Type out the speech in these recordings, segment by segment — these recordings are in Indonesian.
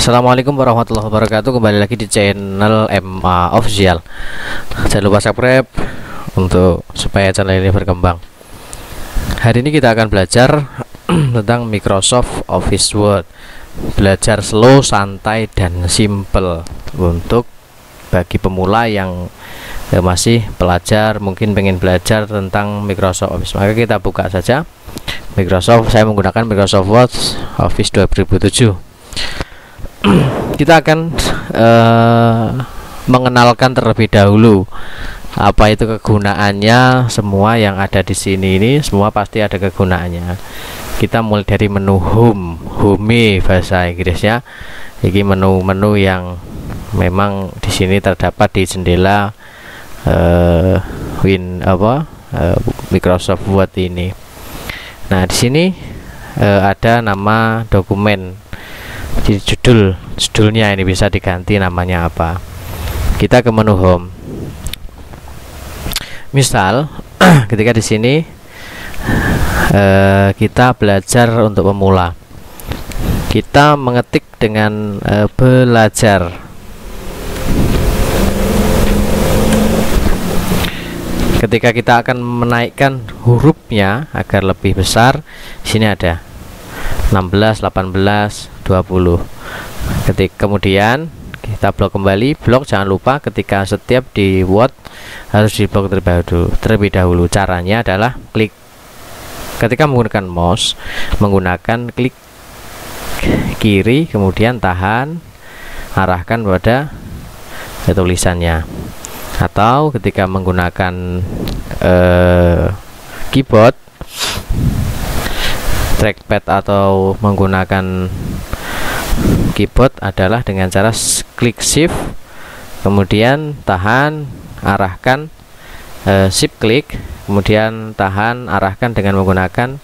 Assalamualaikum warahmatullahi wabarakatuh. Kembali lagi di channel MA Official. Jangan lupa subscribe untuk supaya channel ini berkembang. Hari ini kita akan belajar tentang Microsoft Office Word. Belajar slow, santai, dan simple untuk bagi pemula yang masih pelajar, mungkin pengen belajar tentang Microsoft Office. Maka kita buka saja Microsoft. Saya menggunakan Microsoft Word Office 2007. Kita akan mengenalkan terlebih dahulu apa itu kegunaannya. Semua yang ada di sini ini semua pasti ada kegunaannya. Kita mulai dari menu home bahasa Inggrisnya. Ini menu-menu yang memang di sini terdapat di jendela Microsoft Word ini. Nah, di sini ada nama dokumen. Di judulnya ini bisa diganti namanya apa. Kita ke menu home. Misal ketika di sini kita belajar untuk pemula, kita mengetik dengan belajar. Ketika kita akan menaikkan hurufnya agar lebih besar, di sini ada 16, 18, 20. Kemudian kita blok kembali. Blok jangan lupa ketika setiap di Word harus di blok terlebih dahulu. Caranya adalah klik ketika menggunakan mouse, menggunakan klik kiri, kemudian tahan, arahkan pada tulisannya. Atau ketika menggunakan keyboard, trackpad atau menggunakan keyboard adalah dengan cara klik shift, kemudian tahan, arahkan, shift klik, kemudian tahan, arahkan dengan menggunakan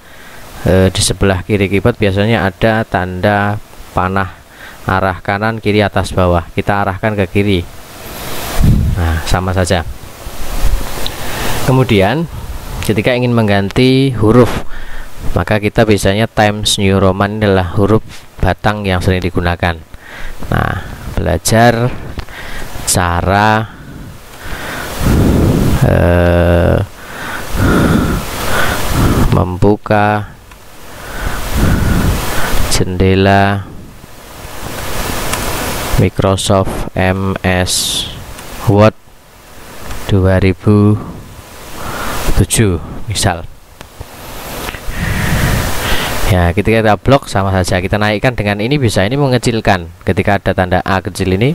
di sebelah kiri keyboard biasanya ada tanda panah arah kanan, kiri, atas, bawah. Kita arahkan ke kiri. Nah, sama saja. Kemudian ketika ingin mengganti huruf, maka kita biasanya Times New Roman adalah huruf batang yang sering digunakan. Nah, belajar cara membuka jendela Microsoft MS Word 2007 misal. Ya, ketika kita blok sama saja, kita naikkan dengan ini bisa, ini mengecilkan. Ketika ada tanda A kecil ini,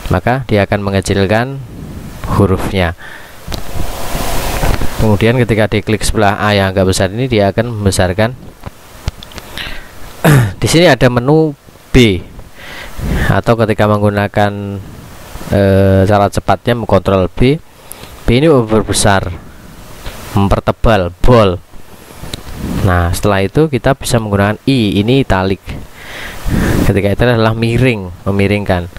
maka dia akan mengecilkan hurufnya. Kemudian ketika diklik sebelah A yang agak besar ini, dia akan membesarkan. Di sini ada menu B, atau ketika menggunakan cara cepatnya mengkontrol B ini memperbesar, mempertebal, bold. Nah, setelah itu kita bisa menggunakan I, ini italic. Ketika itu adalah miring, memiringkan.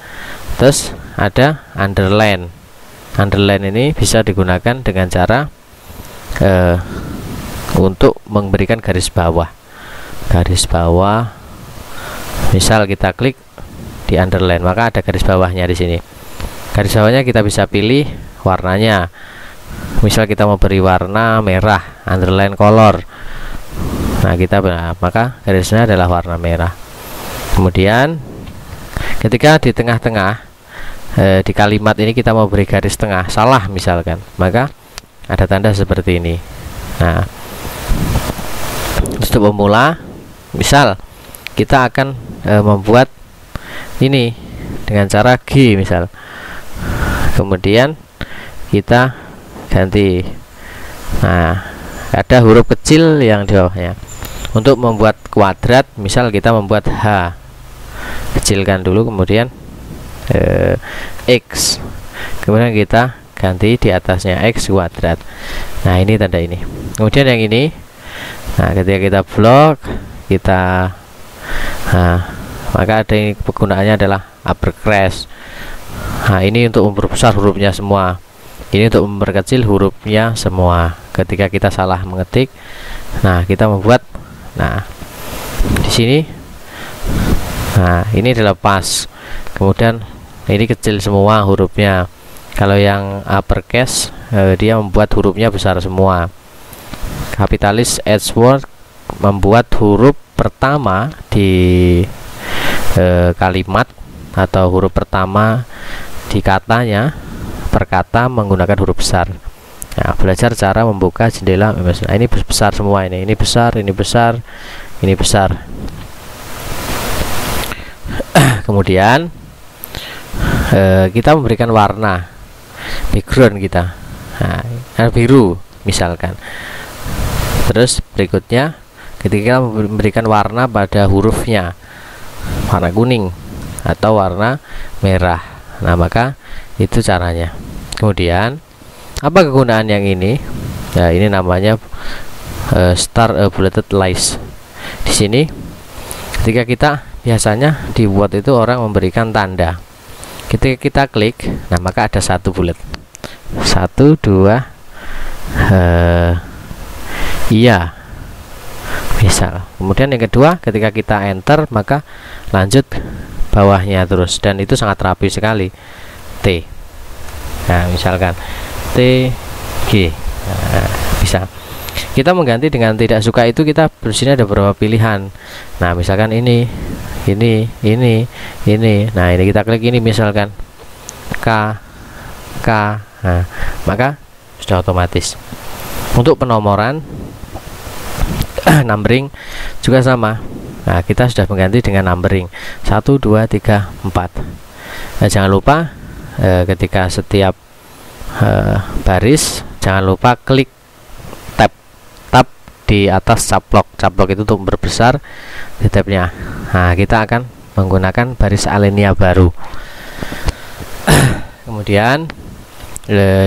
Terus ada underline. Underline ini bisa digunakan dengan cara untuk memberikan garis bawah. Garis bawah. Misal kita klik di underline, maka ada garis bawahnya di sini. Garis bawahnya kita bisa pilih warnanya. Misal kita mau beri warna merah, underline color. Nah, maka garisnya adalah warna merah. Kemudian ketika di tengah-tengah di kalimat ini kita mau beri garis tengah, salah misalkan, maka ada tanda seperti ini. Nah, untuk pemula, misal kita akan membuat ini dengan cara G misal. Kemudian kita ganti. Nah, ada huruf kecil yang di bawahnya. Untuk membuat kuadrat, misal kita membuat H, kecilkan dulu, kemudian X, kemudian kita ganti di atasnya X kuadrat. Nah, ini tanda ini. Kemudian yang ini, nah ketika kita blok, kita maka ada ini, penggunaannya adalah uppercase. Nah, ini untuk memperbesar hurufnya semua, ini untuk memperkecil hurufnya semua. Ketika kita salah mengetik, nah kita membuat, nah di sini Nah, ini dilepas. Kemudian ini kecil semua hurufnya. Kalau yang uppercase, dia membuat hurufnya besar semua. Kapitalis Edgeworth membuat huruf pertama di kalimat atau huruf pertama di katanya per kata menggunakan huruf besar. Nah, belajar cara membuka jendela MS. Nah, ini besar semua, ini besar, ini besar, ini besar. Kemudian kita memberikan warna background kita, nah, biru misalkan. Terus berikutnya ketika kita memberikan warna pada hurufnya, warna kuning atau warna merah. Nah, maka itu caranya. Kemudian apa kegunaan yang ini? Nah, ini namanya star bulleted lines. Di sini ketika kita biasanya dibuat itu orang memberikan tanda. Ketika kita klik, nah maka ada satu bullet, 1, 2, iya, misal. Kemudian yang kedua, ketika kita enter maka lanjut bawahnya terus, dan itu sangat rapi sekali. T, nah misalkan T, G, nah, bisa. Kita mengganti dengan tidak suka itu, kita di sini ada beberapa pilihan. Nah misalkan ini. Nah ini kita klik ini misalkan K. Nah maka sudah otomatis. Untuk penomoran numbering juga sama. Nah kita sudah mengganti dengan numbering 1, 2, 3, 4. Nah, jangan lupa ketika setiap baris jangan lupa klik tab di atas caplok itu untuk memperbesar di tabnya. Nah kita akan menggunakan baris alinea baru. Kemudian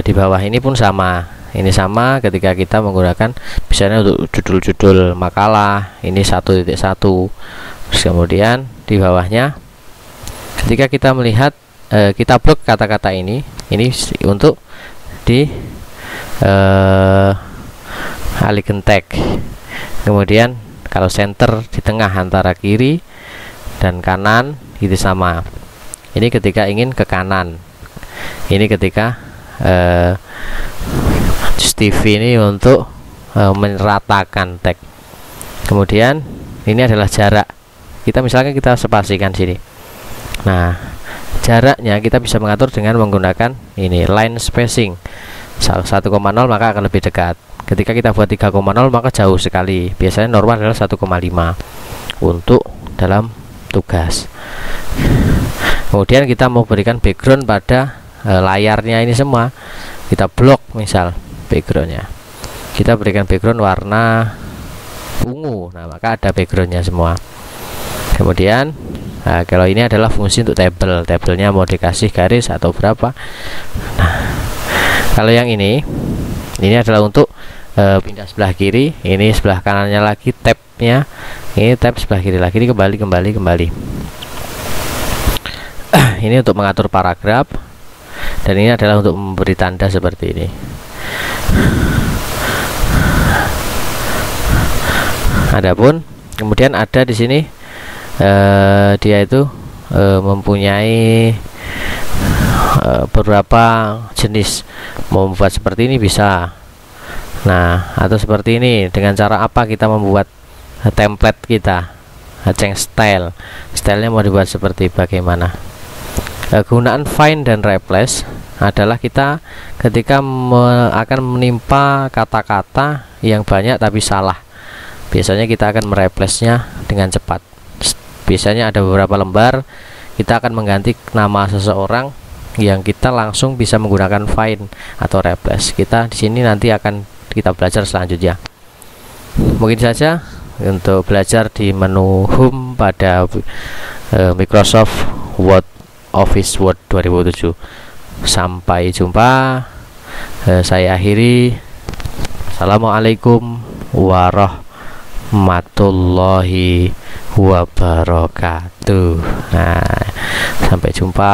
di bawah ini pun sama. Ini sama ketika kita menggunakan misalnya untuk judul-judul makalah, ini 1.1. Terus kemudian di bawahnya ketika kita melihat kita blok kata-kata ini untuk di alihkan tag. Kemudian kalau center di tengah antara kiri dan kanan itu sama. Ini ketika ingin ke kanan. Ini ketika TV ini untuk meratakan tag. Kemudian ini adalah jarak. Kita misalkan kita spasikan sini. Nah, jaraknya kita bisa mengatur dengan menggunakan ini line spacing. 1,0 maka akan lebih dekat. Ketika kita buat 3,0 maka jauh sekali. Biasanya normal adalah 1,5 untuk dalam tugas. Kemudian kita mau berikan background pada layarnya ini semua. Kita blok misal backgroundnya. Kita berikan background warna ungu. Nah maka ada backgroundnya semua. Kemudian kalau ini adalah fungsi untuk tabelnya mau dikasih garis atau berapa. Nah, kalau yang ini adalah untuk pindah sebelah kiri, ini sebelah kanannya lagi tabnya, ini tab sebelah kiri lagi, ini kembali. Ini untuk mengatur paragraf, dan ini adalah untuk memberi tanda seperti ini. Adapun kemudian ada di sini dia itu mempunyai beberapa jenis. Mau membuat seperti ini bisa. Nah, atau seperti ini. Dengan cara apa kita membuat template kita? Change style. Stylenya mau dibuat seperti bagaimana? Kegunaan find dan replace adalah kita ketika akan menimpa kata-kata yang banyak tapi salah. Biasanya kita akan mereplace-nya dengan cepat. Biasanya ada beberapa lembar, kita akan mengganti nama seseorang yang kita langsung bisa menggunakan find atau replace. Kita di sini nanti akan kita belajar selanjutnya. Mungkin saja untuk belajar di menu home pada Microsoft Word Office Word 2007. Sampai jumpa. Saya akhiri. Assalamualaikum warahmatullahi wabarakatuh. Nah, sampai jumpa.